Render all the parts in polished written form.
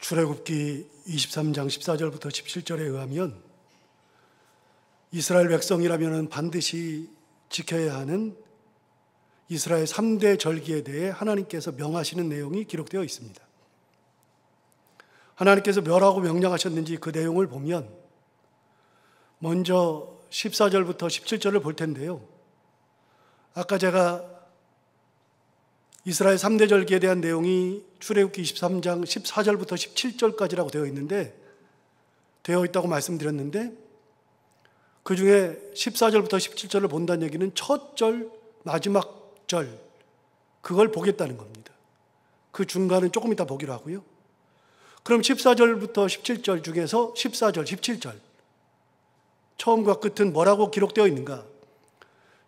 출애굽기 23장 14절부터 17절에 의하면 이스라엘 백성이라면 반드시 지켜야 하는 이스라엘 3대 절기에 대해 하나님께서 명하시는 내용이 기록되어 있습니다. 하나님께서 뭐라고 명령하셨는지 그 내용을 보면 먼저 14절부터 17절을 볼 텐데요. 아까 제가 이스라엘 3대 절기에 대한 내용이 출애굽기 23장 14절부터 17절까지라고 되어 있다고 말씀드렸는데, 그 중에 14절부터 17절을 본다는 얘기는 첫 절, 마지막 절, 그걸 보겠다는 겁니다. 그 중간은 조금 이따 보기로 하고요. 그럼 14절부터 17절 중에서 14절, 17절 처음과 끝은 뭐라고 기록되어 있는가?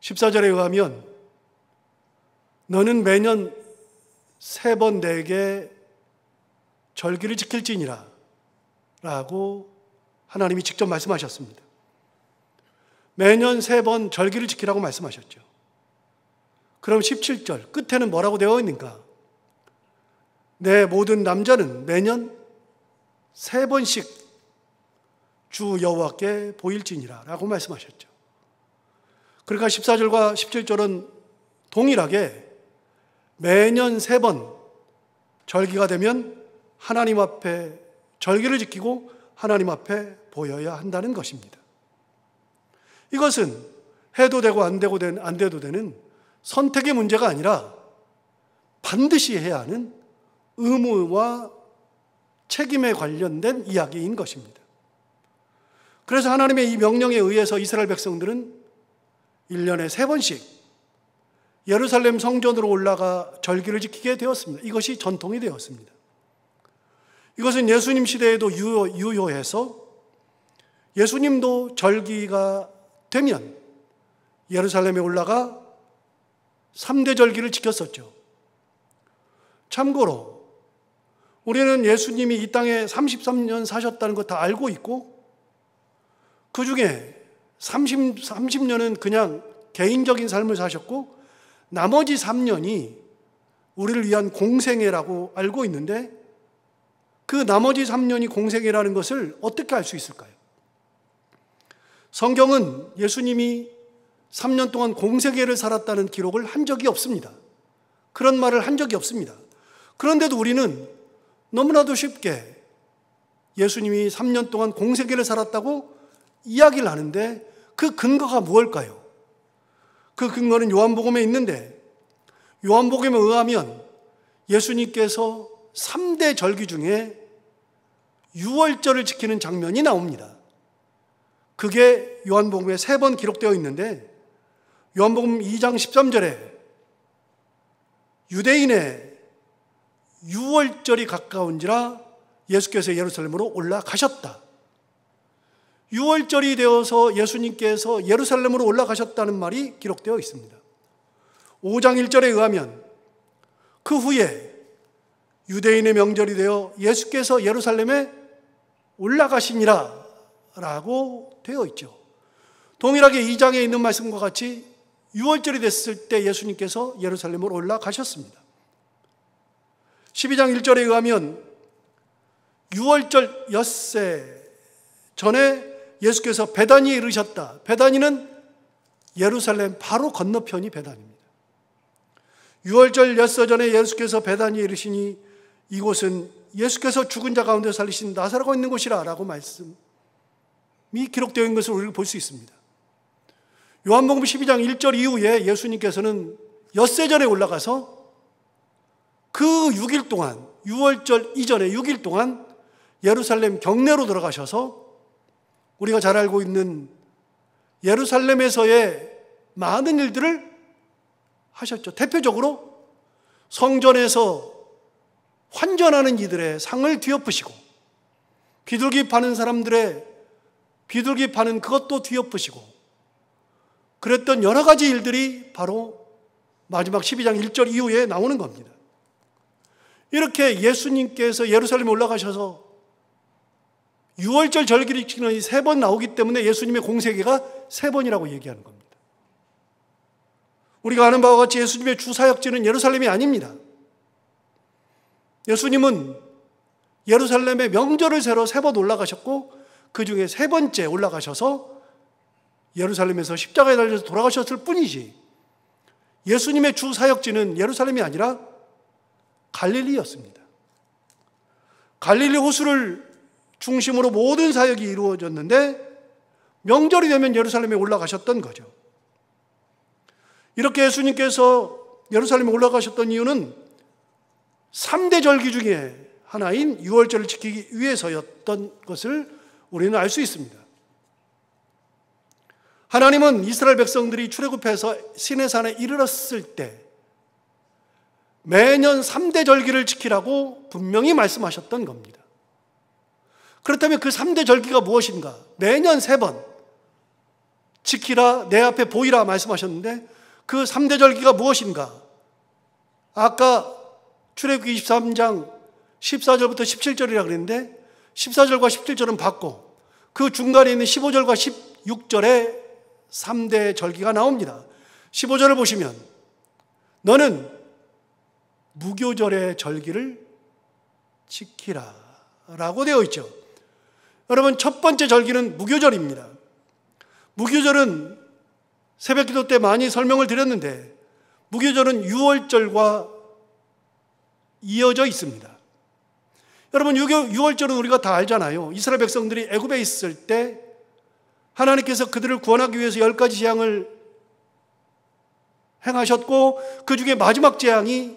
14절에 의하면 너는 매년 3번 내게 절기를 지킬지니라 라고 하나님이 직접 말씀하셨습니다. 매년 3번 절기를 지키라고 말씀하셨죠. 그럼 17절 끝에는 뭐라고 되어 있는가? 내 모든 남자는 매년 3번씩 주 여호와께 보일지니라 라고 말씀하셨죠. 그러니까 14절과 17절은 동일하게 매년 3번 절기가 되면 하나님 앞에 절기를 지키고 하나님 앞에 보여야 한다는 것입니다. 이것은 해도 되고 안 돼도 되는 선택의 문제가 아니라 반드시 해야 하는 의무와 책임에 관련된 이야기인 것입니다. 그래서 하나님의 이 명령에 의해서 이스라엘 백성들은 1년에 3번씩 예루살렘 성전으로 올라가 절기를 지키게 되었습니다. 이것이 전통이 되었습니다. 이것은 예수님 시대에도 유효해서 예수님도 절기가 되면 예루살렘에 올라가 3대 절기를 지켰었죠. 참고로 우리는 예수님이 이 땅에 33년 사셨다는 거 다 알고 있고, 그 중에 30년은 그냥 개인적인 삶을 사셨고 나머지 3년이 우리를 위한 공생애라고 알고 있는데, 그 나머지 3년이 공생애라는 것을 어떻게 알 수 있을까요? 성경은 예수님이 3년 동안 공생애를 살았다는 기록을 한 적이 없습니다. 그런 말을 한 적이 없습니다. 그런데도 우리는 너무나도 쉽게 예수님이 3년 동안 공생애를 살았다고 이야기를 하는데, 그 근거가 무엇일까요? 그 근거는 요한복음에 있는데, 요한복음에 의하면 예수님께서 3대 절기 중에 유월절을 지키는 장면이 나옵니다. 그게 요한복음에 3번 기록되어 있는데, 요한복음 2장 13절에 유대인의 유월절이 가까운지라 예수께서 예루살렘으로 올라가셨다. 유월절이 되어서 예수님께서 예루살렘으로 올라가셨다는 말이 기록되어 있습니다. 5장 1절에 의하면 그 후에 유대인의 명절이 되어 예수께서 예루살렘에 올라가시니라 라고 되어 있죠. 동일하게 2장에 있는 말씀과 같이 유월절이 됐을 때 예수님께서 예루살렘으로 올라가셨습니다. 12장 1절에 의하면 유월절 엿새 전에 예수께서 베다니에 이르셨다. 베다니는 예루살렘 바로 건너편이 베다니입니다. 유월절 엿새 전에 예수께서 베다니에 이르시니 이곳은 예수께서 죽은 자 가운데 살리신 나사로가 있는 곳이라 라고 말씀이 기록되어 있는 것을 우리가 볼 수 있습니다. 요한복음 12장 1절 이후에 예수님께서는 엿새 전에 올라가서 그 6일 동안, 유월절 이전에 6일 동안 예루살렘 경내로 들어가셔서 우리가 잘 알고 있는 예루살렘에서의 많은 일들을 하셨죠. 대표적으로 성전에서 환전하는 이들의 상을 뒤엎으시고, 비둘기 파는 사람들의 비둘기 파는 그것도 뒤엎으시고, 그랬던 여러 가지 일들이 바로 마지막 12장 1절 이후에 나오는 겁니다. 이렇게 예수님께서 예루살렘에 올라가셔서 유월절 절기를 지키는 3번 나오기 때문에 예수님의 공생애가 3번이라고 얘기하는 겁니다. 우리가 아는 바와 같이 예수님의 주 사역지는 예루살렘이 아닙니다. 예수님은 예루살렘에 명절을 세러 3번 올라가셨고 그 중에 3번째 올라가셔서 예루살렘에서 십자가에 달려서 돌아가셨을 뿐이지, 예수님의 주 사역지는 예루살렘이 아니라 갈릴리였습니다. 갈릴리 호수를 중심으로 모든 사역이 이루어졌는데 명절이 되면 예루살렘에 올라가셨던 거죠. 이렇게 예수님께서 예루살렘에 올라가셨던 이유는 3대 절기 중에 하나인 유월절을 지키기 위해서였던 것을 우리는 알 수 있습니다. 하나님은 이스라엘 백성들이 출애굽해서 시내산에 이르렀을 때 매년 3대 절기를 지키라고 분명히 말씀하셨던 겁니다. 그렇다면 그 3대 절기가 무엇인가? 매년 3번 지키라, 내 앞에 보이라 말씀하셨는데 그 3대 절기가 무엇인가? 아까 출애굽기 23장 14절부터 17절이라 그랬는데 14절과 17절은 받고 그 중간에 있는 15절과 16절에 3대 절기가 나옵니다. 15절을 보시면 너는 무교절의 절기를 지키라 라고 되어 있죠. 여러분, 첫 번째 절기는 무교절입니다. 무교절은 새벽기도 때 많이 설명을 드렸는데 무교절은 유월절과 이어져 있습니다. 여러분, 유월절은 우리가 다 알잖아요. 이스라엘 백성들이 애굽에 있을 때 하나님께서 그들을 구원하기 위해서 10가지 재앙을 행하셨고 그 중에 마지막 재앙이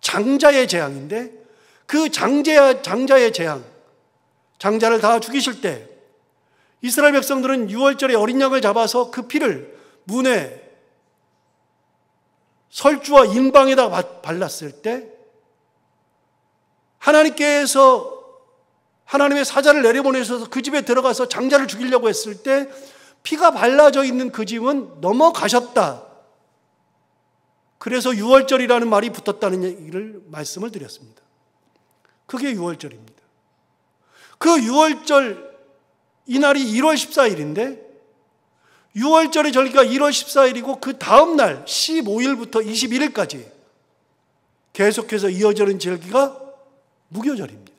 장자의 재앙인데 그 장자의 재앙, 장자를 다 죽이실 때 이스라엘 백성들은 유월절에 어린 양을 잡아서 그 피를 문에 설주와 인방에다 발랐을 때 하나님께서 하나님의 사자를 내려보내셔서 그 집에 들어가서 장자를 죽이려고 했을 때 피가 발라져 있는 그 집은 넘어가셨다. 그래서 유월절이라는 말이 붙었다는 얘기를 말씀을 드렸습니다. 그게 유월절입니다. 그 유월절 이날이 1월 14일인데 유월절의 절기가 1월 14일이고 그 다음 날 15일부터 21일까지 계속해서 이어지는 절기가 무교절입니다.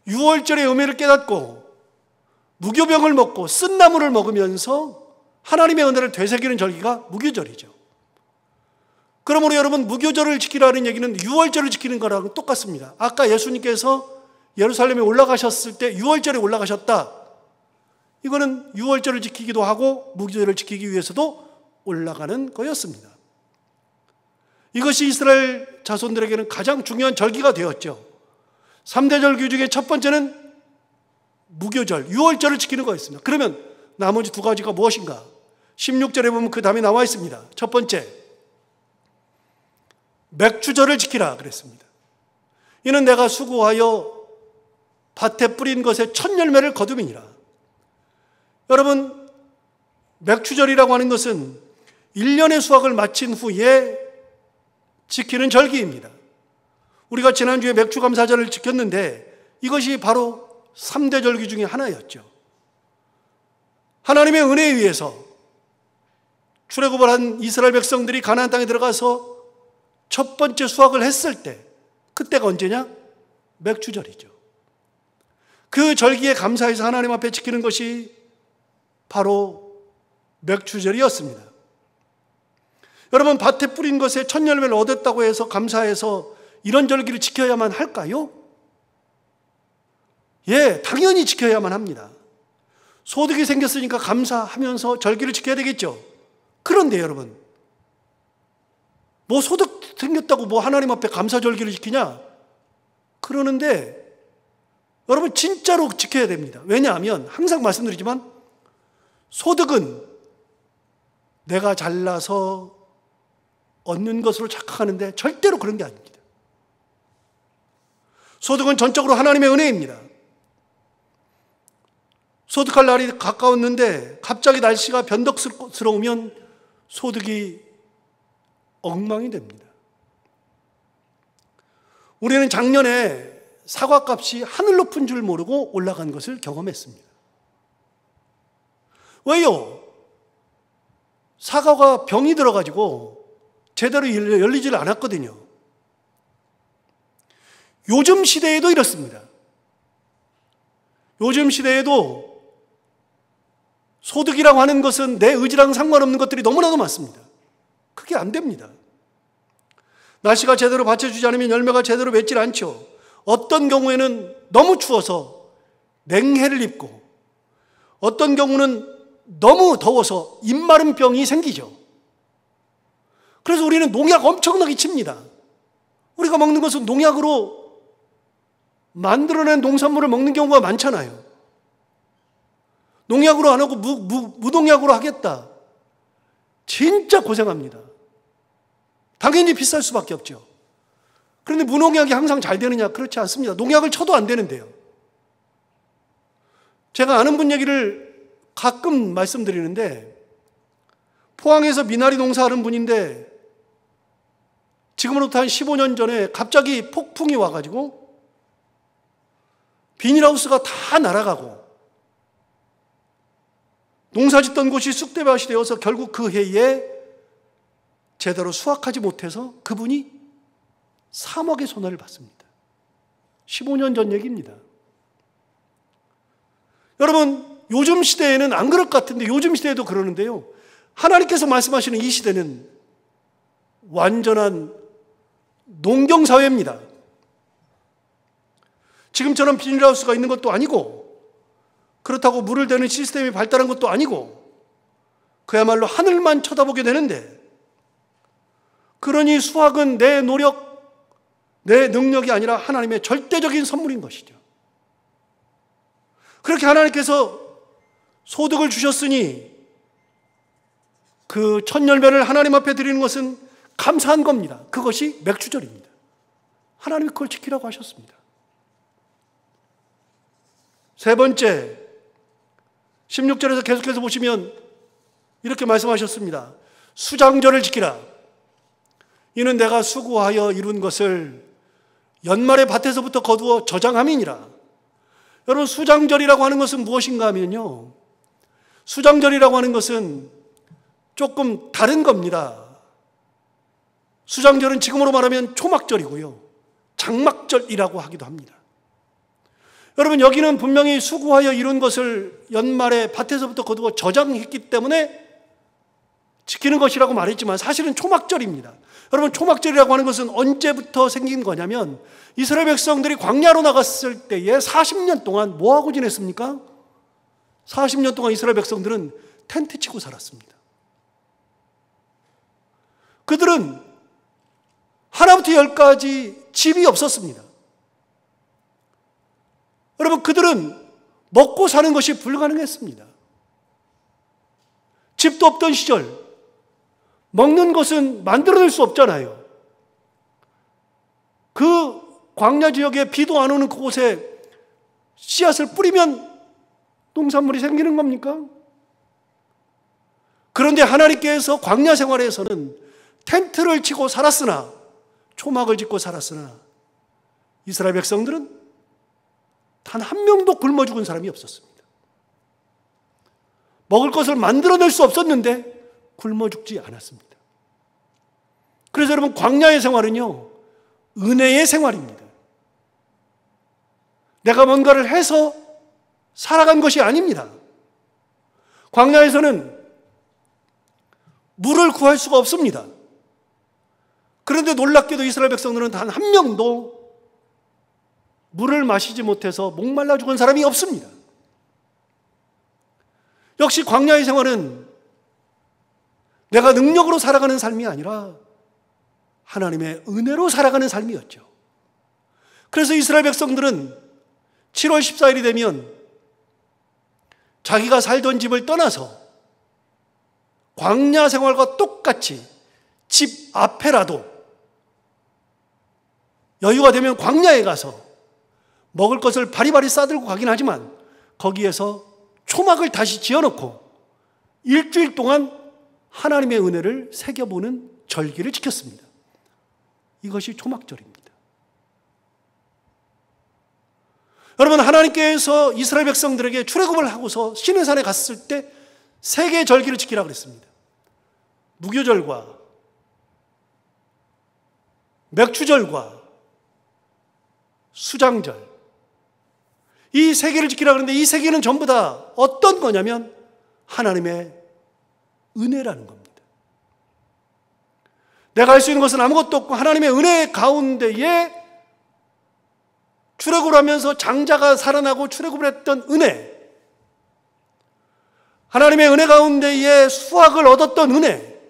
유월절의 의미를 깨닫고 무교병을 먹고 쓴나물을 먹으면서 하나님의 은혜를 되새기는 절기가 무교절이죠. 그러므로 여러분, 무교절을 지키라는 얘기는 유월절을 지키는 거랑 똑같습니다. 아까 예수님께서 예루살렘에 올라가셨을 때 유월절에 올라가셨다. 이거는 유월절을 지키기도 하고 무교절을 지키기 위해서도 올라가는 거였습니다. 이것이 이스라엘 자손들에게는 가장 중요한 절기가 되었죠. 3대 절기 중에 첫 번째는 무교절, 유월절을 지키는 거였습니다. 그러면 나머지 2가지가 무엇인가? 16절에 보면 그 답이 나와 있습니다. 첫 번째, 맥주절을 지키라 그랬습니다. 이는 내가 수고하여 밭에 뿌린 것의 첫 열매를 거두미니라. 여러분, 맥주절이라고 하는 것은 1년의 수확을 마친 후에 지키는 절기입니다. 우리가 지난주에 맥주감사절을 지켰는데 이것이 바로 3대 절기 중에 하나였죠. 하나님의 은혜에 의해서 출애굽을 한 이스라엘 백성들이 가나안 땅에 들어가서 첫 번째 수확을 했을 때, 그때가 언제냐? 맥주절이죠. 그 절기에 감사해서 하나님 앞에 지키는 것이 바로 맥주절이었습니다. 여러분, 밭에 뿌린 것에 첫 열매를 얻었다고 해서 감사해서 이런 절기를 지켜야만 할까요? 예, 당연히 지켜야만 합니다. 소득이 생겼으니까 감사하면서 절기를 지켜야 되겠죠. 그런데 여러분, 뭐 소득 생겼다고 뭐 하나님 앞에 감사절기를 지키냐? 그러는데 여러분, 진짜로 지켜야 됩니다. 왜냐하면 항상 말씀드리지만 소득은 내가 잘나서 얻는 것으로 착각하는데 절대로 그런 게 아닙니다. 소득은 전적으로 하나님의 은혜입니다. 소득할 날이 가까웠는데 갑자기 날씨가 변덕스러우면 소득이 엉망이 됩니다. 우리는 작년에 사과값이 하늘 높은 줄 모르고 올라간 것을 경험했습니다. 왜요? 사과가 병이 들어가지고 제대로 열리질 않았거든요. 요즘 시대에도 이렇습니다. 요즘 시대에도 소득이라고 하는 것은 내 의지랑 상관없는 것들이 너무나도 많습니다. 그게 안 됩니다. 날씨가 제대로 받쳐주지 않으면 열매가 제대로 맺질 않죠. 어떤 경우에는 너무 추워서 냉해를 입고, 어떤 경우는 너무 더워서 입마른 병이 생기죠. 그래서 우리는 농약 엄청나게 칩니다. 우리가 먹는 것은 농약으로 만들어낸 농산물을 먹는 경우가 많잖아요. 농약으로 안 하고 무농약으로 하겠다. 진짜 고생합니다. 당연히 비쌀 수밖에 없죠. 그런데 무농약이 항상 잘 되느냐? 그렇지 않습니다. 농약을 쳐도 안 되는데요. 제가 아는 분 얘기를 가끔 말씀드리는데, 포항에서 미나리 농사하는 분인데 지금으로부터 한 15년 전에 갑자기 폭풍이 와가지고 비닐하우스가 다 날아가고 농사 짓던 곳이 쑥대밭이 되어서 결국 그 해에 제대로 수확하지 못해서 그분이 3억의 손해를 받습니다. 15년 전 얘기입니다. 여러분, 요즘 시대에는 안 그럴 것 같은데 요즘 시대에도 그러는데요. 하나님께서 말씀하시는 이 시대는 완전한 농경사회입니다. 지금처럼 비닐하우스가 있는 것도 아니고, 그렇다고 물을 대는 시스템이 발달한 것도 아니고, 그야말로 하늘만 쳐다보게 되는데, 그러니 수확은 내 노력, 내 능력이 아니라 하나님의 절대적인 선물인 것이죠. 그렇게 하나님께서 소득을 주셨으니 그 첫 열매를 하나님 앞에 드리는 것은 감사한 겁니다. 그것이 맥주절입니다. 하나님이 그걸 지키라고 하셨습니다. 세 번째, 16절에서 계속해서 보시면 이렇게 말씀하셨습니다. 수장절을 지키라. 이는 내가 수고하여 이룬 것을 연말에 밭에서부터 거두어 저장함이니라. 여러분, 수장절이라고 하는 것은 무엇인가 하면요, 수장절이라고 하는 것은 조금 다른 겁니다. 수장절은 지금으로 말하면 초막절이고요, 장막절이라고 하기도 합니다. 여러분, 여기는 분명히 수고하여 이룬 것을 연말에 밭에서부터 거두어 저장했기 때문에 지키는 것이라고 말했지만 사실은 초막절입니다. 여러분, 초막절이라고 하는 것은 언제부터 생긴 거냐면 이스라엘 백성들이 광야로 나갔을 때에 40년 동안 뭐하고 지냈습니까? 40년 동안 이스라엘 백성들은 텐트 치고 살았습니다. 그들은 하나부터 10까지 집이 없었습니다. 여러분, 그들은 먹고 사는 것이 불가능했습니다. 집도 없던 시절, 먹는 것은 만들어낼 수 없잖아요. 그 광야 지역에 비도 안 오는 그곳에 씨앗을 뿌리면 농산물이 생기는 겁니까? 그런데 하나님께서 광야 생활에서는 텐트를 치고 살았으나, 초막을 짓고 살았으나 이스라엘 백성들은 단 한 명도 굶어 죽은 사람이 없었습니다. 먹을 것을 만들어낼 수 없었는데 굶어 죽지 않았습니다. 그래서 여러분, 광야의 생활은요, 은혜의 생활입니다. 내가 뭔가를 해서 살아간 것이 아닙니다. 광야에서는 물을 구할 수가 없습니다. 그런데 놀랍게도 이스라엘 백성들은 단 한 명도 물을 마시지 못해서 목말라 죽은 사람이 없습니다. 역시 광야의 생활은 내가 능력으로 살아가는 삶이 아니라 하나님의 은혜로 살아가는 삶이었죠. 그래서 이스라엘 백성들은 7월 14일이 되면 자기가 살던 집을 떠나서 광야 생활과 똑같이 집 앞에라도 여유가 되면 광야에 가서 먹을 것을 바리바리 싸들고 가긴 하지만 거기에서 초막을 다시 지어놓고 일주일 동안 하나님의 은혜를 새겨보는 절기를 지켰습니다. 이것이 초막절입니다. 여러분, 하나님께서 이스라엘 백성들에게 출애굽을 하고서 시내산에 갔을 때 세 개의 절기를 지키라고 그랬습니다. 무교절과, 맥주절과, 수장절, 이 세 개를 지키라 그러는데 이 세 개는 전부 다 어떤 거냐면 하나님의 은혜라는 겁니다. 내가 할 수 있는 것은 아무것도 없고 하나님의 은혜 가운데에 출애굽을 하면서 장자가 살아나고 출애굽을 했던 은혜, 하나님의 은혜 가운데에 수확을 얻었던 은혜,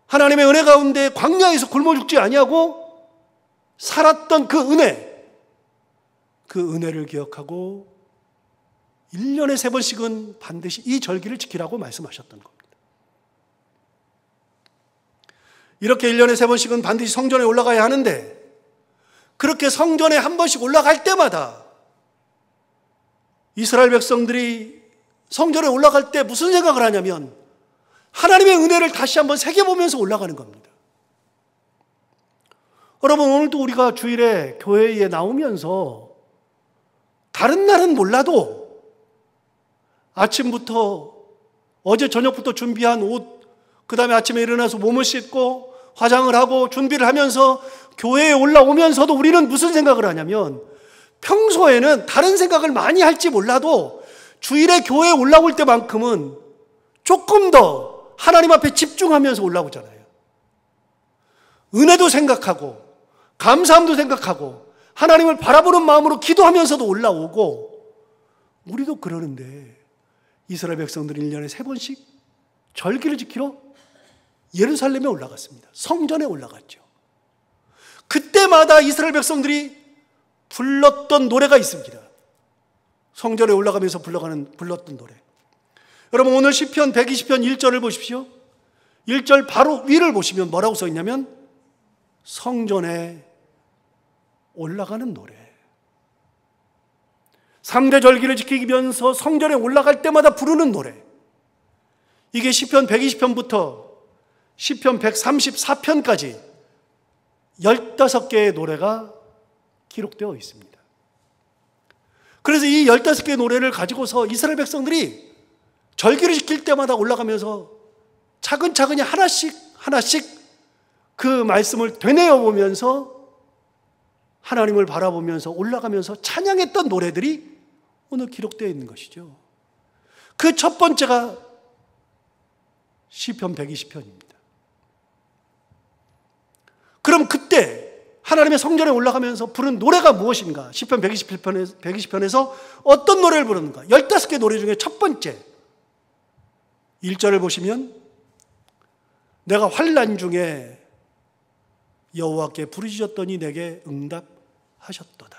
하나님의 은혜 가운데 광야에서 굶어 죽지 아니하고 살았던 그 은혜, 그 은혜를 기억하고 1년에 3번씩은 반드시 이 절기를 지키라고 말씀하셨던 겁니다. 이렇게 1년에 3번씩은 반드시 성전에 올라가야 하는데, 그렇게 성전에 한 번씩 올라갈 때마다 이스라엘 백성들이 성전에 올라갈 때 무슨 생각을 하냐면 하나님의 은혜를 다시 한번 새겨보면서 올라가는 겁니다. 여러분, 오늘도 우리가 주일에 교회에 나오면서 다른 날은 몰라도 아침부터 어제 저녁부터 준비한 옷, 그 다음에 아침에 일어나서 몸을 씻고 화장을 하고 준비를 하면서 교회에 올라오면서도 우리는 무슨 생각을 하냐면 평소에는 다른 생각을 많이 할지 몰라도 주일에 교회에 올라올 때만큼은 조금 더 하나님 앞에 집중하면서 올라오잖아요. 은혜도 생각하고 감사함도 생각하고 하나님을 바라보는 마음으로 기도하면서도 올라오고, 우리도 그러는데 이스라엘 백성들은 1년에 3번씩 절기를 지키러 예루살렘에 올라갔습니다. 성전에 올라갔죠. 그때마다 이스라엘 백성들이 불렀던 노래가 있습니다. 성전에 올라가면서 불렀던 노래. 여러분, 오늘 시편 120편 1절을 보십시오. 1절 바로 위를 보시면 뭐라고 써 있냐면 성전에 올라가는 노래. 3대 절기를 지키면서 성전에 올라갈 때마다 부르는 노래. 이게 시편 120편부터 시편 134편까지 15개의 노래가 기록되어 있습니다. 그래서 이 15개의 노래를 가지고서 이스라엘 백성들이 절기를 지킬 때마다 올라가면서 차근차근히 하나씩 그 말씀을 되뇌어 보면서 하나님을 바라보면서 올라가면서 찬양했던 노래들이 오늘 기록되어 있는 것이죠. 그 첫 번째가 시편 120편입니다. 그럼 그때 하나님의 성전에 올라가면서 부른 노래가 무엇인가? 시편 120편에서 어떤 노래를 부르는가? 15개 노래 중에 첫 번째 1절을 보시면 내가 환난 중에 여호와께 부르짖었더니 내게 응답하셨도다.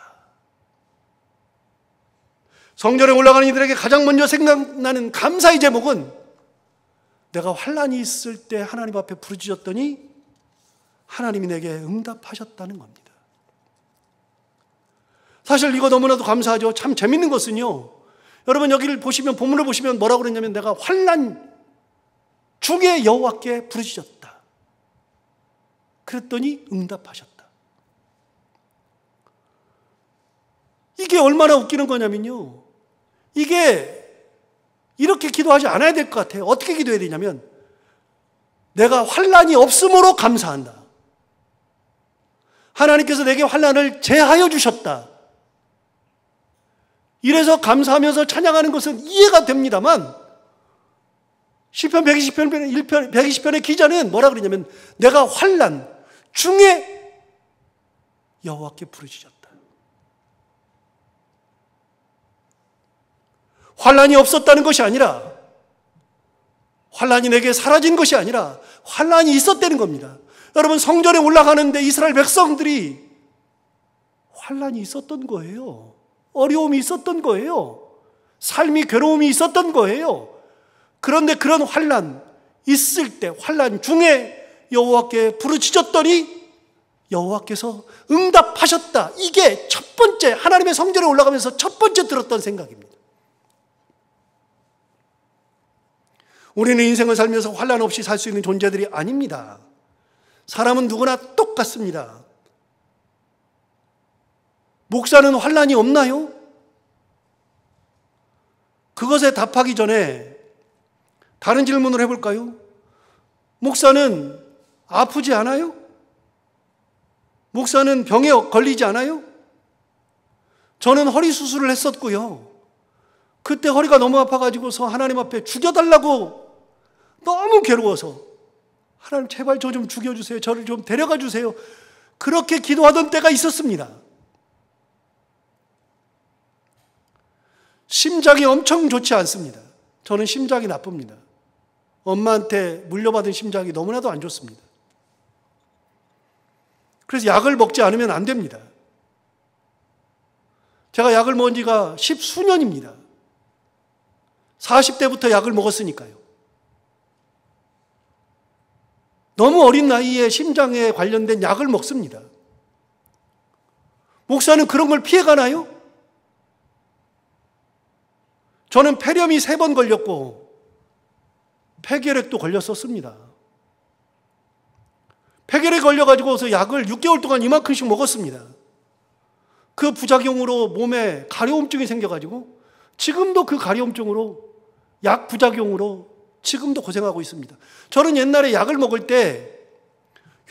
성전에 올라가는 이들에게 가장 먼저 생각나는 감사의 제목은 내가 환난이 있을 때 하나님 앞에 부르짖었더니 하나님이 내게 응답하셨다는 겁니다. 사실 이거 너무나도 감사하죠. 참 재밌는 것은요, 여러분 여기를 보시면, 본문을 보시면 뭐라고 그랬냐면 내가 환난 중에 여호와께 부르짖었다. 그랬더니 응답하셨다. 이게 얼마나 웃기는 거냐면요, 이게 이렇게 기도하지 않아야 될 것 같아요. 어떻게 기도해야 되냐면 내가 환난이 없음으로 감사한다. 하나님께서 내게 환난을 제하여 주셨다. 이래서 감사하면서 찬양하는 것은 이해가 됩니다만 시편 120편의 기자는 뭐라 그러냐면 내가 환난 중에 여호와께 부르짖었다. 환난이 없었다는 것이 아니라, 환난이 내게 사라진 것이 아니라 환난이 있었다는 겁니다. 여러분, 성전에 올라가는데 이스라엘 백성들이 환난이 있었던 거예요. 어려움이 있었던 거예요. 삶이 괴로움이 있었던 거예요. 그런데 그런 환난 있을 때, 환난 중에 여호와께 부르짖었더니 여호와께서 응답하셨다. 이게 첫 번째, 하나님의 성전에 올라가면서 첫 번째 들었던 생각입니다. 우리는 인생을 살면서 환난 없이 살 수 있는 존재들이 아닙니다. 사람은 누구나 똑같습니다. 목사는 환난이 없나요? 그것에 답하기 전에 다른 질문을 해볼까요? 목사는 아프지 않아요? 목사는 병에 걸리지 않아요? 저는 허리 수술을 했었고요. 그때 허리가 너무 아파가지고서 하나님 앞에 죽여달라고 너무 괴로워서 하나님 제발 저 좀 죽여주세요. 저를 좀 데려가 주세요. 그렇게 기도하던 때가 있었습니다. 심장이 엄청 좋지 않습니다. 저는 심장이 나쁩니다. 엄마한테 물려받은 심장이 너무나도 안 좋습니다. 그래서 약을 먹지 않으면 안 됩니다. 제가 약을 먹은 지가 10수년입니다. 40대부터 약을 먹었으니까요. 너무 어린 나이에 심장에 관련된 약을 먹습니다. 목사는 그런 걸 피해가나요? 저는 폐렴이 3번 걸렸고 폐결핵도 걸렸었습니다. 폐결핵 걸려가지고서 약을 6개월 동안 이만큼씩 먹었습니다. 그 부작용으로 몸에 가려움증이 생겨가지고 지금도 그 가려움증으로 약 부작용으로 지금도 고생하고 있습니다. 저는 옛날에 약을 먹을 때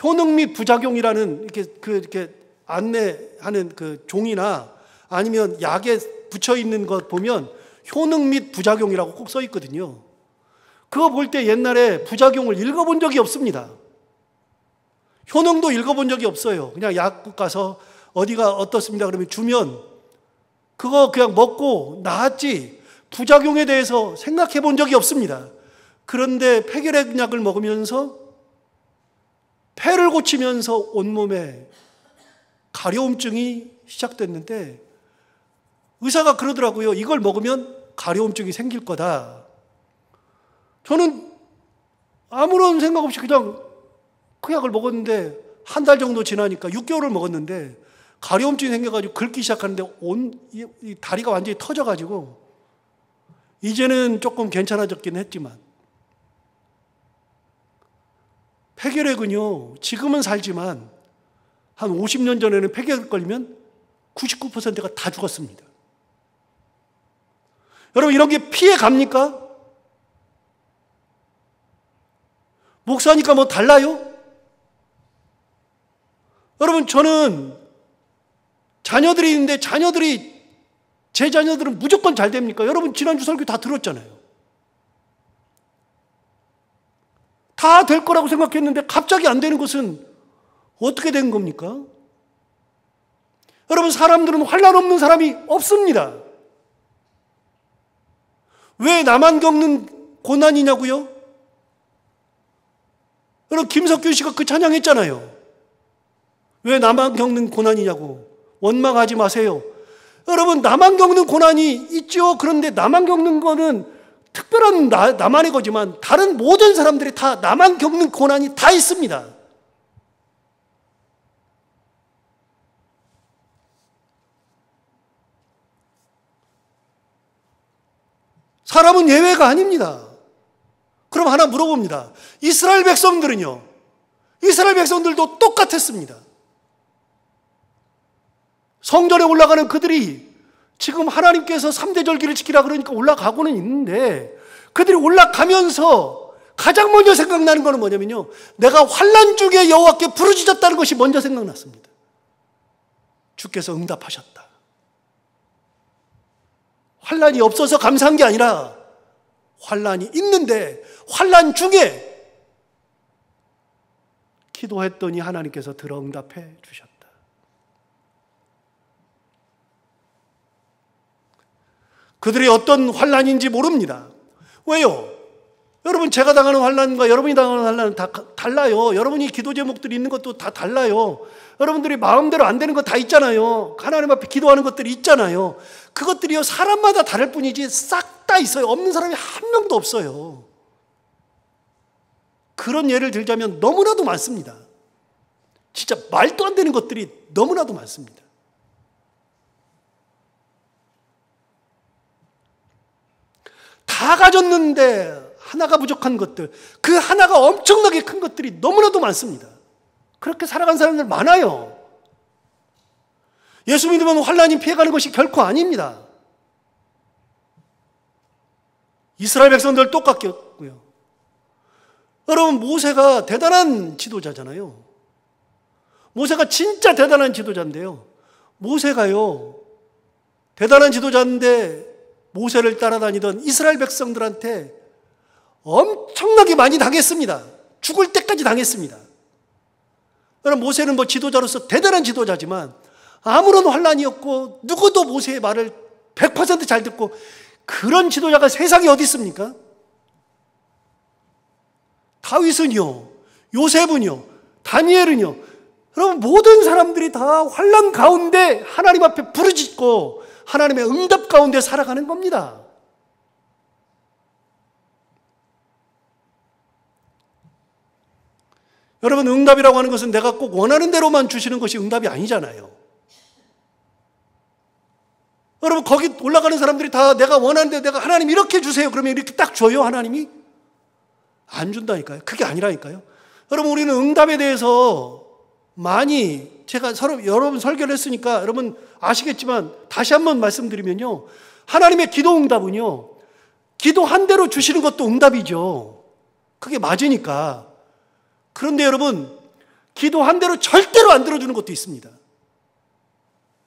효능 및 부작용이라는 이렇게 안내하는 그 종이나 아니면 약에 붙여 있는 것 보면 효능 및 부작용이라고 꼭 써 있거든요. 그거 볼 때 옛날에 부작용을 읽어본 적이 없습니다. 효능도 읽어본 적이 없어요. 그냥 약국 가서 어디가 어떻습니다 그러면 주면 그거 그냥 먹고 나았지 부작용에 대해서 생각해 본 적이 없습니다. 그런데 폐결핵 약을 먹으면서 폐를 고치면서 온몸에 가려움증이 시작됐는데 의사가 그러더라고요. 이걸 먹으면 가려움증이 생길 거다. 저는 아무런 생각 없이 그냥 그 약을 먹었는데 한 달 정도 지나니까 6개월을 먹었는데 가려움증이 생겨가지고 긁기 시작하는데 이 다리가 완전히 터져가지고 이제는 조금 괜찮아졌긴 했지만 폐결핵은요 지금은 살지만 한 50년 전에는 폐결핵 걸리면 99%가 다 죽었습니다. 여러분 이런 게 피해 갑니까? 목사니까 뭐 달라요? 여러분 저는 자녀들이 있는데 제 자녀들은 무조건 잘 됩니까? 여러분 지난주 설교 다 들었잖아요. 다 될 거라고 생각했는데 갑자기 안 되는 것은 어떻게 된 겁니까? 여러분 사람들은 환난 없는 사람이 없습니다. 왜 나만 겪는 고난이냐고요? 여러분 김석규 씨가 그 찬양했잖아요. 왜 나만 겪는 고난이냐고. 원망하지 마세요. 여러분 나만 겪는 고난이 있죠. 그런데 나만 겪는 거는 특별한 나만의 거지만 다른 모든 사람들이 다 나만 겪는 고난이 다 있습니다. 사람은 예외가 아닙니다. 그럼 하나 물어봅니다. 이스라엘 백성들은요? 이스라엘 백성들도 똑같았습니다. 성전에 올라가는 그들이 지금 하나님께서 3대 절기를 지키라 그러니까 올라가고는 있는데 그들이 올라가면서 가장 먼저 생각나는 것은 뭐냐면요. 내가 환난 중에 여호와께 부르짖었다는 것이 먼저 생각났습니다. 주께서 응답하셨다. 환난이 없어서 감사한 게 아니라 환난이 있는데 환난 중에 기도했더니 하나님께서 들어 응답해 주셨다. 그들이 어떤 환난인지 모릅니다. 왜요? 여러분 제가 당하는 환난과 여러분이 당하는 환난은 다 달라요. 여러분이 기도 제목들이 있는 것도 다 달라요. 여러분들이 마음대로 안 되는 거 다 있잖아요. 하나님 앞에 기도하는 것들이 있잖아요. 그것들이요 사람마다 다를 뿐이지 싹 다 있어요. 없는 사람이 한 명도 없어요. 그런 예를 들자면 너무나도 많습니다. 진짜 말도 안 되는 것들이 너무나도 많습니다. 다 가졌는데 하나가 부족한 것들, 그 하나가 엄청나게 큰 것들이 너무나도 많습니다. 그렇게 살아간 사람들 많아요. 예수 믿으면 환난이 피해가는 것이 결코 아닙니다. 이스라엘 백성들 똑같겠고요. 여러분 모세가 대단한 지도자잖아요. 모세가 진짜 대단한 지도자인데요. 모세가요 대단한 지도자인데 모세를 따라다니던 이스라엘 백성들한테 엄청나게 많이 당했습니다. 죽을 때까지 당했습니다. 그럼 모세는 뭐 지도자로서 대단한 지도자지만 아무런 환란이었고 누구도 모세의 말을 100% 잘 듣고 그런 지도자가 세상에 어디 있습니까? 다윗은요, 요셉은요, 다니엘은요. 여러분 모든 사람들이 다 환란 가운데 하나님 앞에 부르짖고 하나님의 응답 가운데 살아가는 겁니다. 여러분 응답이라고 하는 것은 내가 꼭 원하는 대로만 주시는 것이 응답이 아니잖아요. 여러분 거기 올라가는 사람들이 다 내가 원하는데 내가 하나님 이렇게 주세요. 그러면 이렇게 딱 줘요 하나님이? 안 준다니까요. 그게 아니라니까요. 여러분 우리는 응답에 대해서 많이 제가 여러분 설교를 했으니까 여러분 아시겠지만 다시 한번 말씀드리면요. 하나님의 기도 응답은요. 기도한 대로 주시는 것도 응답이죠. 그게 맞으니까. 그런데 여러분 기도한 대로 절대로 안 들어주는 것도 있습니다.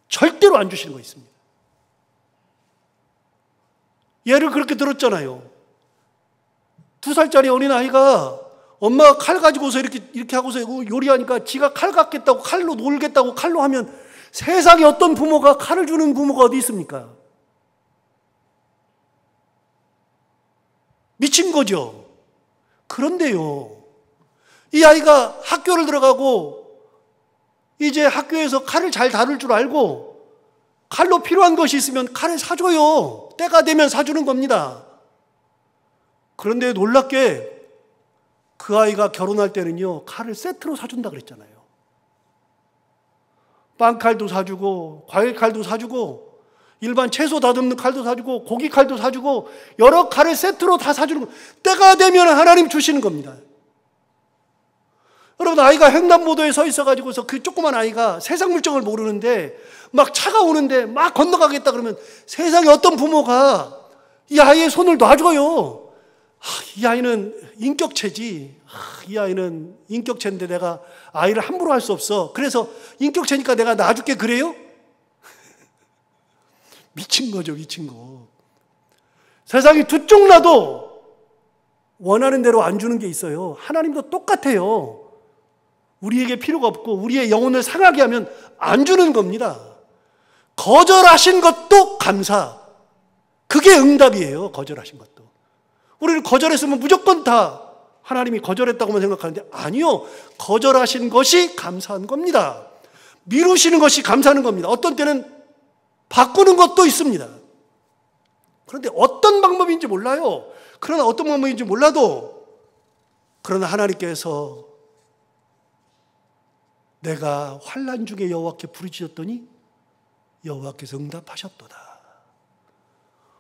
절대로 안 주시는 거 있습니다. 예를 그렇게 들었잖아요. 2살짜리 어린아이가 엄마가 칼 가지고서 이렇게 하고서 요리하니까 지가 칼 갖겠다고 칼로 놀겠다고 칼로 하면 세상에 어떤 부모가 칼을 주는 부모가 어디 있습니까? 미친 거죠. 그런데요. 이 아이가 학교를 들어가고 이제 학교에서 칼을 잘 다룰 줄 알고 칼로 필요한 것이 있으면 칼을 사줘요. 때가 되면 사주는 겁니다. 그런데 놀랍게 그 아이가 결혼할 때는요, 칼을 세트로 사준다 그랬잖아요. 빵칼도 사주고, 과일칼도 사주고, 일반 채소 다듬는 칼도 사주고, 고기 칼도 사주고, 여러 칼을 세트로 다 사주는 거. 때가 되면 하나님 주시는 겁니다. 여러분, 아이가 횡단보도에 서 있어가지고서 그 조그만 아이가 세상 물정을 모르는데, 막 차가 오는데 막 건너가겠다 그러면 세상에 어떤 부모가 이 아이의 손을 놔줘요. 이 아이는 인격체지. 이 아이는 인격체인데 내가 아이를 함부로 할 수 없어. 그래서 인격체니까 내가 놔줄게 그래요? 미친 거죠, 미친 거. 세상이 두 쪽 나도 원하는 대로 안 주는 게 있어요. 하나님도 똑같아요. 우리에게 필요가 없고 우리의 영혼을 상하게 하면 안 주는 겁니다. 거절하신 것도 감사. 그게 응답이에요. 거절하신 것도. 우리를 거절했으면 무조건 다 하나님이 거절했다고만 생각하는데 아니요. 거절하신 것이 감사한 겁니다. 미루시는 것이 감사하는 겁니다. 어떤 때는 바꾸는 것도 있습니다. 그런데 어떤 방법인지 몰라요. 그러나 어떤 방법인지 몰라도 그러나 하나님께서 내가 환난 중에 여호와께 부르짖었더니 여호와께서 응답하셨도다.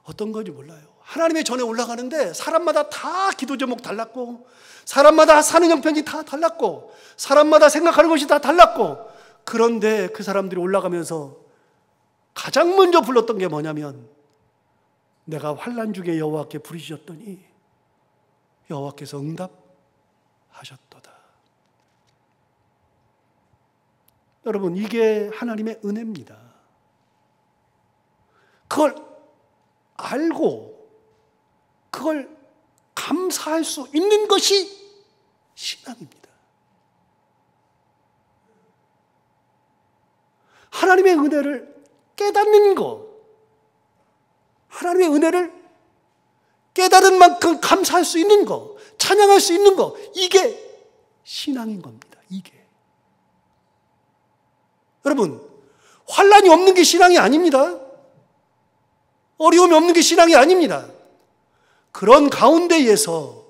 어떤 건지 몰라요. 하나님의 전에 올라가는데 사람마다 다 기도 제목 달랐고 사람마다 사는 형편이 다 달랐고 사람마다 생각하는 것이 다 달랐고 그런데 그 사람들이 올라가면서 가장 먼저 불렀던 게 뭐냐면 내가 환난 중에 여호와께 부르짖었더니 여호와께서 응답하셨도다. 여러분 이게 하나님의 은혜입니다. 그걸 알고 그걸 감사할 수 있는 것이 신앙입니다. 하나님의 은혜를 깨닫는 것, 하나님의 은혜를 깨달은 만큼 감사할 수 있는 것, 찬양할 수 있는 것, 이게 신앙인 겁니다. 이게. 여러분, 환난이 없는 게 신앙이 아닙니다. 어려움이 없는 게 신앙이 아닙니다. 그런 가운데에서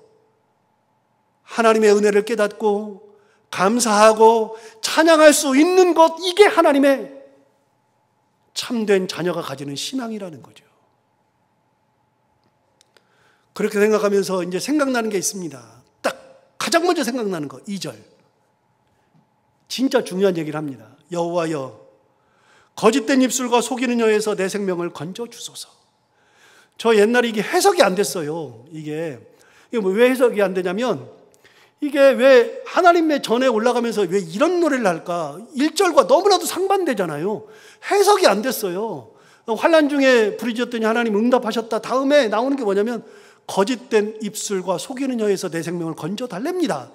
하나님의 은혜를 깨닫고 감사하고 찬양할 수 있는 것, 이게 하나님의 참된 자녀가 가지는 신앙이라는 거죠. 그렇게 생각하면서 이제 생각나는 게 있습니다. 딱 가장 먼저 생각나는 거 2절. 진짜 중요한 얘기를 합니다. 여호와여 거짓된 입술과 속이는 여에서 내 생명을 건져 주소서. 저 옛날에 이게 해석이 안 됐어요. 이게 왜 해석이 안 되냐면 이게 왜 하나님의 전에 올라가면서 왜 이런 노래를 할까? 1절과 너무나도 상반되잖아요. 해석이 안 됐어요. 환난 중에 부르짖었더니 하나님 응답하셨다. 다음에 나오는 게 뭐냐면 거짓된 입술과 속이는 혀에서 내 생명을 건져 달랩니다.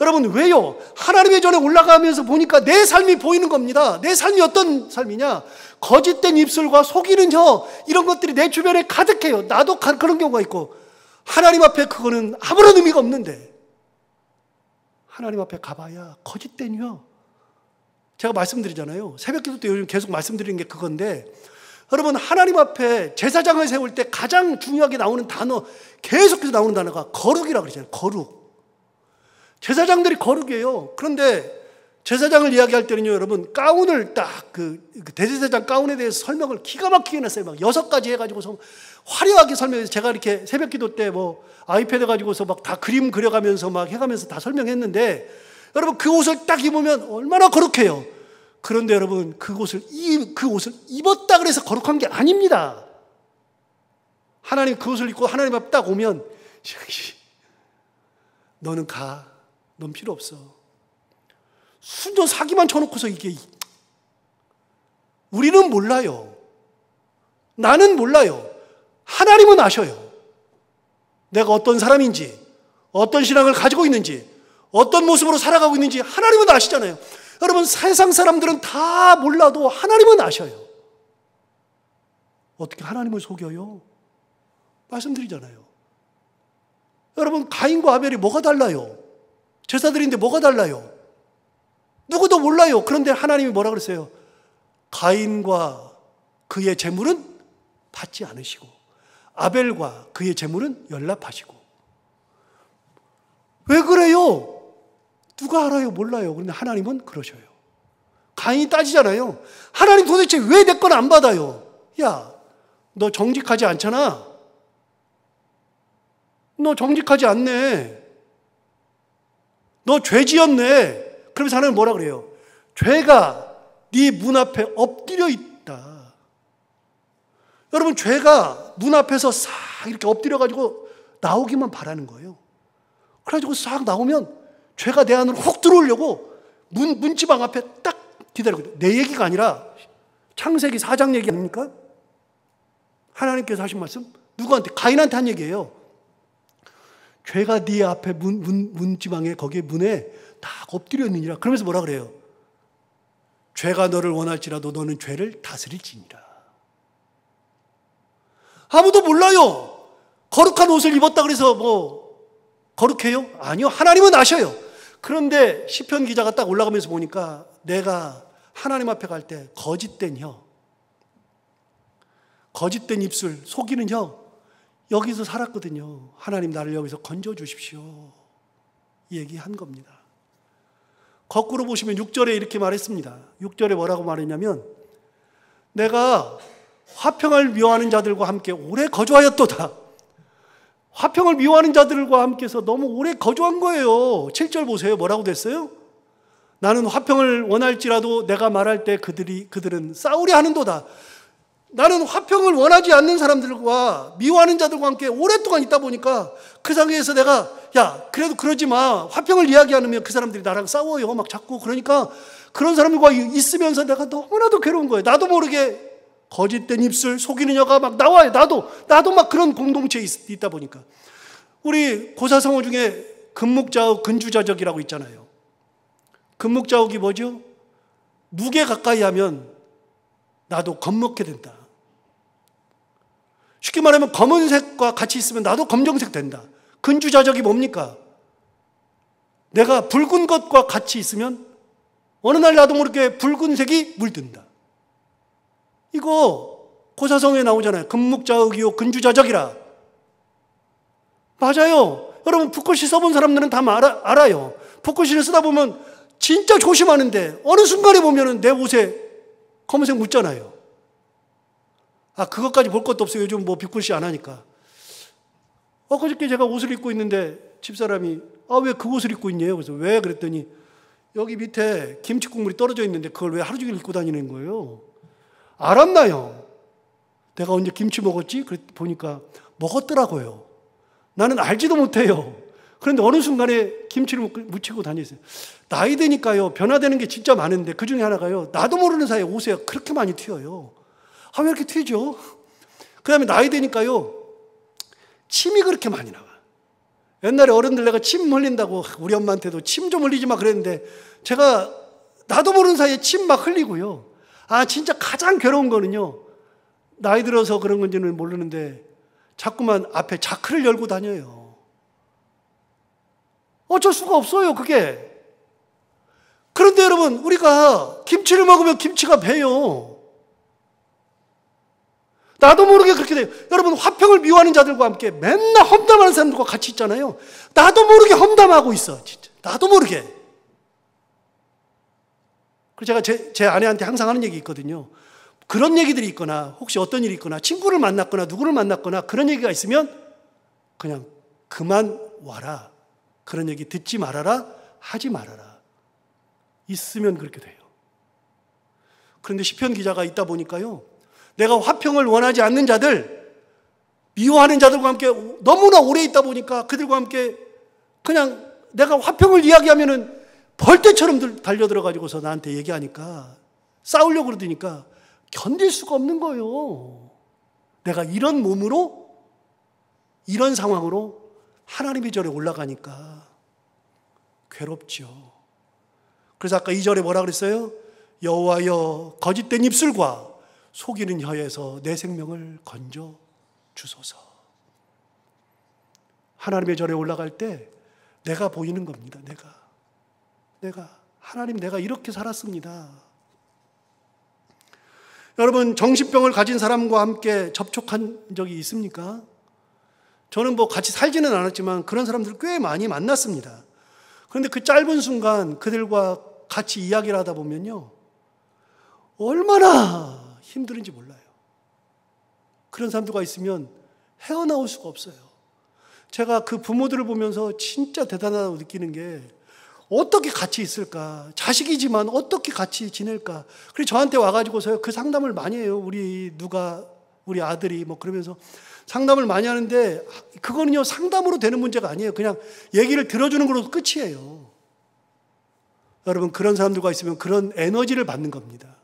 여러분 왜요? 하나님의 전에 올라가면서 보니까 내 삶이 보이는 겁니다. 내 삶이 어떤 삶이냐? 거짓된 입술과 속이는 혀, 이런 것들이 내 주변에 가득해요. 나도 그런 경우가 있고, 하나님 앞에 그거는 아무런 의미가 없는데 하나님 앞에 가봐야 거짓된 혀. 제가 말씀드리잖아요. 새벽기도 때 요즘 계속 말씀드리는 게 그건데, 여러분 하나님 앞에 제사장을 세울 때 가장 중요하게 나오는 단어, 계속해서 나오는 단어가 거룩이라고 그러잖아요. 거룩. 제사장들이 거룩이에요. 그런데 제사장을 이야기할 때는요, 여러분 가운을 딱 그 대제사장 가운에 대해서 설명을 기가 막히게 냈어요. 막 6가지 해가지고서 화려하게 설명해서, 제가 이렇게 새벽기도 때 뭐 아이패드 가지고서 막 다 그림 그려가면서 막 해가면서 다 설명했는데, 여러분 그 옷을 딱 입으면 얼마나 거룩해요. 그런데 여러분 그 옷을 입었다 그래서 거룩한 게 아닙니다. 하나님 그 옷을 입고 하나님 앞에 딱 오면 너는 가, 넌 필요 없어. 순전 사기만 쳐놓고서 이게, 우리는 몰라요. 나는 몰라요. 하나님은 아셔요. 내가 어떤 사람인지, 어떤 신앙을 가지고 있는지, 어떤 모습으로 살아가고 있는지 하나님은 아시잖아요. 여러분 세상 사람들은 다 몰라도 하나님은 아셔요. 어떻게 하나님을 속여요? 말씀드리잖아요. 여러분 가인과 아벨이 뭐가 달라요? 제사드리는데 뭐가 달라요? 누구도 몰라요. 그런데 하나님이 뭐라 그랬어요? 가인과 그의 제물은 받지 않으시고 아벨과 그의 제물은 연락하시고. 왜 그래요? 누가 알아요? 몰라요. 그런데 하나님은 그러셔요. 가인이 따지잖아요. 하나님 도대체 왜 내 건 안 받아요? 야, 너 정직하지 않잖아. 너 정직하지 않네. 너 죄 지었네. 그러면서 하나님 뭐라 그래요? 죄가 네 문 앞에 엎드려 있다. 여러분 죄가 문 앞에서 싹 이렇게 엎드려가지고 나오기만 바라는 거예요. 그래가지고 싹 나오면 죄가 내 안으로 훅 들어오려고 문지방 앞에 딱 기다리고. 내 얘기가 아니라 창세기 4장 얘기 아닙니까? 하나님께서 하신 말씀, 누구한테? 가인한테 한 얘기예요. 죄가 네 앞에 문지방에 거기에 문에 다 엎드려 있느니라. 그러면서 뭐라 그래요? 죄가 너를 원할지라도 너는 죄를 다스릴지니라. 아무도 몰라요. 거룩한 옷을 입었다 그래서 뭐 거룩해요? 아니요. 하나님은 아셔요. 그런데 시편 기자가 딱 올라가면서 보니까 내가 하나님 앞에 갈 때 거짓된 혀, 거짓된 입술, 속이는 혀, 여기서 살았거든요. 하나님 나를 여기서 건져주십시오. 이 얘기한 겁니다. 거꾸로 보시면 6절에 이렇게 말했습니다. 6절에 뭐라고 말했냐면, 내가 화평을 미워하는 자들과 함께 오래 거주하였도다. 화평을 미워하는 자들과 함께서 너무 오래 거주한 거예요. 7절 보세요. 뭐라고 됐어요? 나는 화평을 원할지라도 내가 말할 때 그들은 싸우려 하는도다. 나는 화평을 원하지 않는 사람들과 미워하는 자들과 함께 오랫동안 있다 보니까 그 상황에서 내가, 야, 그래도 그러지 마. 화평을 이야기 않으면 그 사람들이 나랑 싸워요. 막 자꾸. 그러니까 그런 사람들과 있으면서 내가 너무나도 괴로운 거예요. 나도 모르게 거짓된 입술, 속이는 여가 막 나와요. 나도 막 그런 공동체에 있다 보니까. 우리 고사성어 중에 금묵자욱, 근주자적이라고 있잖아요. 금묵자욱이 뭐죠? 무게 가까이 하면 나도 겁먹게 된다. 쉽게 말하면 검은색과 같이 있으면 나도 검정색 된다. 근주자적이 뭡니까? 내가 붉은 것과 같이 있으면 어느 날 나도 모르게 붉은색이 물든다. 이거 고사성어에 나오잖아요. 금묵자욱이요 근주자적이라. 맞아요. 여러분 붓글씨 써본 사람들은 다 알아요. 붓글씨를 쓰다 보면 진짜 조심하는데 어느 순간에 보면 내 옷에 검은색 묻잖아요. 아, 그것까지 볼 것도 없어요. 요즘 뭐 붓글씨 안 하니까. 그저께 제가 옷을 입고 있는데 집사람이, 아, 왜 그 옷을 입고 있냐요? 그래서 왜? 그랬더니 여기 밑에 김치 국물이 떨어져 있는데 그걸 왜 하루 종일 입고 다니는 거예요? 알았나요? 내가 언제 김치 먹었지? 보니까 먹었더라고요. 나는 알지도 못해요. 그런데 어느 순간에 김치를 묻히고 다녔어요. 나이 드니까요, 변화되는 게 진짜 많은데 그 중에 하나가요, 나도 모르는 사이에 옷에 그렇게 많이 튀어요. 왜 이렇게 튀죠? 그 다음에 나이 되니까요, 침이 그렇게 많이 나와. 옛날에 어른들 내가 침 흘린다고 우리 엄마한테도 침 좀 흘리지 마 그랬는데, 제가 나도 모르는 사이에 침 막 흘리고요. 진짜 가장 괴로운 거는요, 나이 들어서 그런 건지는 모르는데 자꾸만 앞에 자크를 열고 다녀요. 어쩔 수가 없어요, 그게. 그런데 여러분, 우리가 김치를 먹으면 김치가 배요. 나도 모르게 그렇게 돼요. 여러분, 화평을 미워하는 자들과 함께 맨날 험담하는 사람들과 같이 있잖아요. 나도 모르게 험담하고 있어, 진짜. 나도 모르게. 그래서 제가 제 아내한테 항상 하는 얘기 있거든요. 그런 얘기들이 있거나, 혹시 어떤 일이 있거나, 친구를 만났거나, 누구를 만났거나, 그런 얘기가 있으면 그냥 그만 와라. 그런 얘기 듣지 말아라. 하지 말아라. 있으면 그렇게 돼요. 그런데 시편 기자가 있다 보니까요, 내가 화평을 원하지 않는 자들, 미워하는 자들과 함께 너무나 오래 있다 보니까 그들과 함께 그냥 내가 화평을 이야기하면은 벌떼처럼 달려들어가지고서 나한테 얘기하니까, 싸우려고 그러니까 견딜 수가 없는 거예요. 내가 이런 몸으로, 이런 상황으로 하나님의 절에 올라가니까 괴롭죠. 그래서 아까 2절에 뭐라 그랬어요? 여호와여, 거짓된 입술과 속이는 혀에서 내 생명을 건져 주소서. 하나님의 절에 올라갈 때 내가 보이는 겁니다. 하나님, 내가 이렇게 살았습니다. 여러분, 정신병을 가진 사람과 함께 접촉한 적이 있습니까? 저는 같이 살지는 않았지만 그런 사람들을 꽤 많이 만났습니다. 그런데 그 짧은 순간 그들과 같이 이야기를 하다 보면요, 얼마나 힘든지 몰라요. 그런 사람들과 있으면 헤어나올 수가 없어요. 제가 그 부모들을 보면서 진짜 대단하다고 느끼는 게, 어떻게 같이 있을까? 자식이지만 어떻게 같이 지낼까? 그래서 저한테 와가지고서요, 그 상담을 많이 해요. 우리 아들이 그러면서 상담을 많이 하는데, 그거는요, 상담으로 되는 문제가 아니에요. 그냥 얘기를 들어주는 걸로 끝이에요. 여러분, 그런 사람들과 있으면 그런 에너지를 받는 겁니다.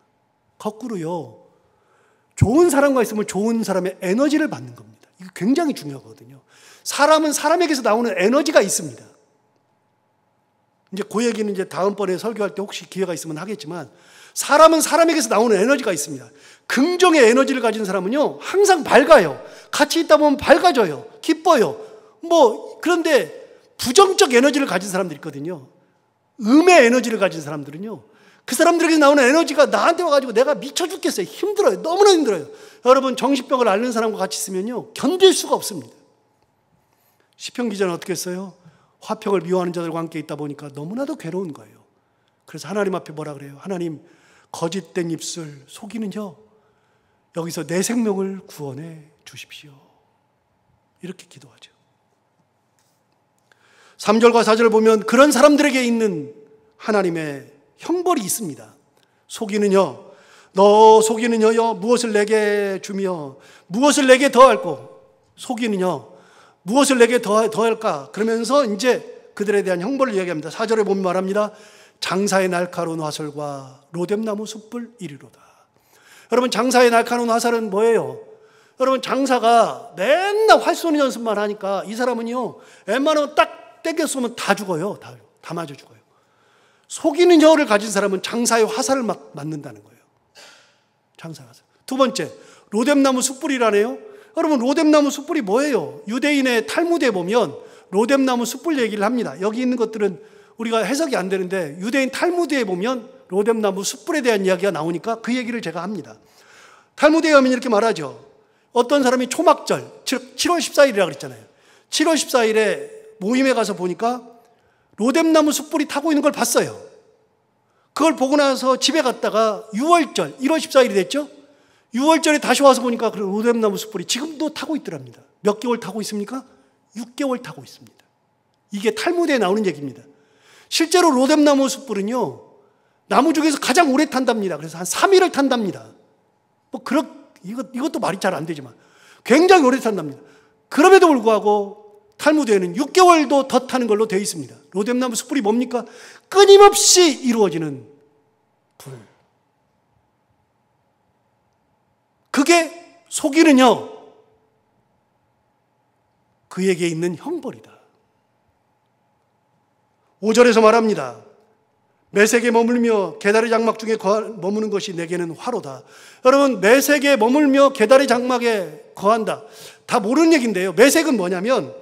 거꾸로요, 좋은 사람과 있으면 좋은 사람의 에너지를 받는 겁니다. 이거 굉장히 중요하거든요. 사람은 사람에게서 나오는 에너지가 있습니다. 이제 그 얘기는 이제 다음번에 설교할 때 혹시 기회가 있으면 하겠지만, 사람은 사람에게서 나오는 에너지가 있습니다. 긍정의 에너지를 가진 사람은요, 항상 밝아요. 같이 있다 보면 밝아져요. 기뻐요. 그런데 부정적 에너지를 가진 사람들이 있거든요. 음의 에너지를 가진 사람들은요, 그 사람들에게 나오는 에너지가 나한테 와가지고 내가 미쳐 죽겠어요. 힘들어요. 너무나 힘들어요. 여러분, 정신병을 앓는 사람과 같이 있으면요, 견딜 수가 없습니다. 시편 기자는 어떻게 했어요? 화평을 미워하는 자들과 함께 있다 보니까 너무나도 괴로운 거예요. 그래서 하나님 앞에 뭐라 그래요? 하나님, 거짓된 입술, 속이는 혀, 여기서 내 생명을 구원해 주십시오. 이렇게 기도하죠. 3절과 4절을 보면 그런 사람들에게 있는 하나님의 형벌이 있습니다. 속이는 혀, 너 속이는 혀여, 무엇을 내게 주며 무엇을 내게 더할꼬? 속이는 혀, 무엇을 내게 더할까? 그러면서 이제 그들에 대한 형벌을 이야기합니다. 4절에 보면 말합니다. 장사의 날카로운 화살과 로뎀나무 숯불 이리로다. 여러분, 장사의 날카로운 화살은 뭐예요? 여러분, 장사가 맨날 활 쏘는 연습만 하니까 이 사람은요, 웬만하면 딱 땡겨 쏘면 다 죽어요. 다 맞아 죽어요. 속이는 혀를 가진 사람은 장사의 화살을 막 맞는다는 거예요. 장사의 화살. 두 번째, 로뎀나무 숯불이라네요. 여러분, 로뎀나무 숯불이 뭐예요? 유대인의 탈무드에 보면 로뎀나무 숯불 얘기를 합니다. 여기 있는 것들은 우리가 해석이 안 되는데, 유대인 탈무드에 보면 로뎀나무 숯불에 대한 이야기가 나오니까 그 얘기를 제가 합니다. 탈무드에 가면 이렇게 말하죠. 어떤 사람이 초막절, 즉 7월 14일이라고 그랬잖아요. 7월 14일에 모임에 가서 보니까 로뎀나무 숯불이 타고 있는 걸 봤어요. 그걸 보고 나서 집에 갔다가 6월절, 1월 14일이 됐죠? 6월절에 다시 와서 보니까 그 로뎀나무 숯불이 지금도 타고 있더랍니다. 몇 개월 타고 있습니까? 6개월 타고 있습니다. 이게 탈무드에 나오는 얘기입니다. 실제로 로뎀나무 숯불은요, 나무 중에서 가장 오래 탄답니다. 그래서 한 3일을 탄답니다. 이것도 말이 잘 안 되지만 굉장히 오래 탄답니다. 그럼에도 불구하고 탈무드에는 6개월도 더 타는 걸로 되어 있습니다. 로뎀나무 숯불이 뭡니까? 끊임없이 이루어지는 불. 그렇게 속이느냐? 그에게 있는 형벌이다. 5절에서 말합니다. 메색에 머물며 게다리 장막 중에 머무는 것이 내게는 화로다. 여러분, 메색에 머물며 게다리 장막에 거한다. 다 모르는 얘기인데요. 메색은 뭐냐면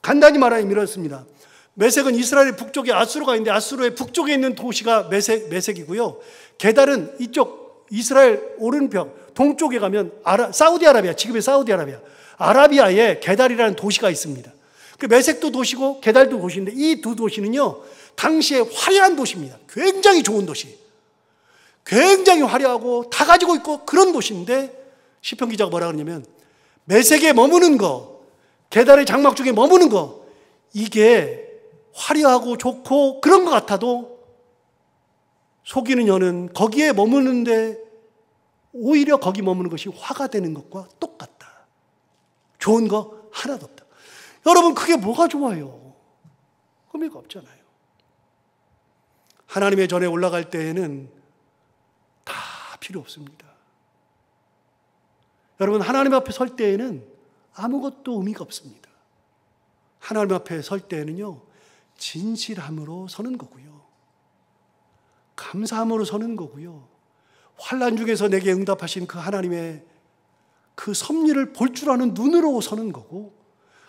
간단히 말하면 이렇습니다. 메색은 이스라엘 북쪽에 아수르가 있는데 아수르의 북쪽에 있는 도시가 메색이고요. 게달은 이쪽 이스라엘 오른벽 동쪽에 가면 사우디아라비아, 지금의 사우디아라비아, 아라비아에 게달이라는 도시가 있습니다. 그 메색도 도시고 게달도 도시인데 이 두 도시는요, 당시에 화려한 도시입니다. 굉장히 좋은 도시. 굉장히 화려하고 다 가지고 있고 그런 도시인데 시편 기자가 뭐라 그러냐면 메색에 머무는 거, 게달의 장막 중에 머무는 거, 이게 화려하고 좋고 그런 것 같아도 속이는 여는 거기에 머무는데 오히려 거기 머무는 것이 화가 되는 것과 똑같다. 좋은 거 하나도 없다. 여러분, 그게 뭐가 좋아요? 의미가 없잖아요. 하나님의 전에 올라갈 때에는 다 필요 없습니다. 여러분, 하나님 앞에 설 때에는 아무것도 의미가 없습니다. 하나님 앞에 설 때에는요, 진실함으로 서는 거고요, 감사함으로 서는 거고요, 환난 중에서 내게 응답하신 그 하나님의 그 섭리를 볼 줄 아는 눈으로 서는 거고,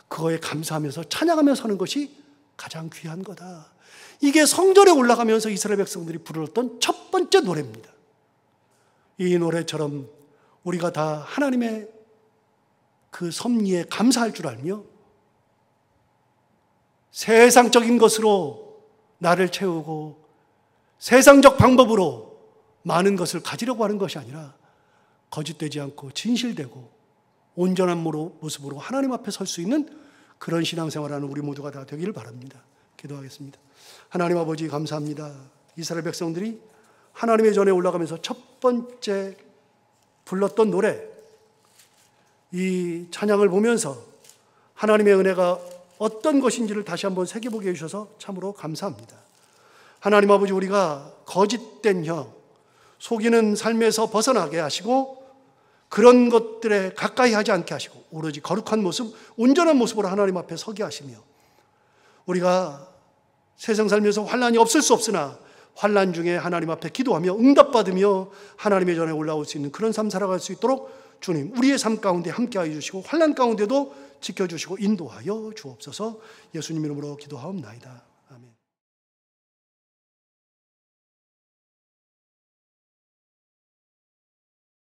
그거에 감사하면서 찬양하며 서는 것이 가장 귀한 거다. 이게 성전에 올라가면서 이스라엘 백성들이 부르렀던 첫 번째 노래입니다. 이 노래처럼 우리가 다 하나님의 그 섭리에 감사할 줄 알며 세상적인 것으로 나를 채우고 세상적 방법으로 많은 것을 가지려고 하는 것이 아니라 거짓되지 않고 진실되고 온전한 모습으로 하나님 앞에 설 수 있는 그런 신앙생활하는 우리 모두가 다 되기를 바랍니다. 기도하겠습니다. 하나님 아버지, 감사합니다. 이스라엘 백성들이 하나님의 전에 올라가면서 첫 번째 불렀던 노래, 이 찬양을 보면서 하나님의 은혜가 어떤 것인지를 다시 한번 새겨보게 해주셔서 참으로 감사합니다. 하나님 아버지, 우리가 거짓된 혀, 속이는 삶에서 벗어나게 하시고 그런 것들에 가까이 하지 않게 하시고 오로지 거룩한 모습, 온전한 모습으로 하나님 앞에 서게 하시며, 우리가 세상 살면서 환난이 없을 수 없으나 환난 중에 하나님 앞에 기도하며 응답받으며 하나님의 전에 올라올 수 있는 그런 삶 살아갈 수 있도록 주님, 우리의 삶 가운데 함께하여 주시고 환난 가운데도 지켜주시고 인도하여 주옵소서. 예수님 이름으로 기도하옵나이다.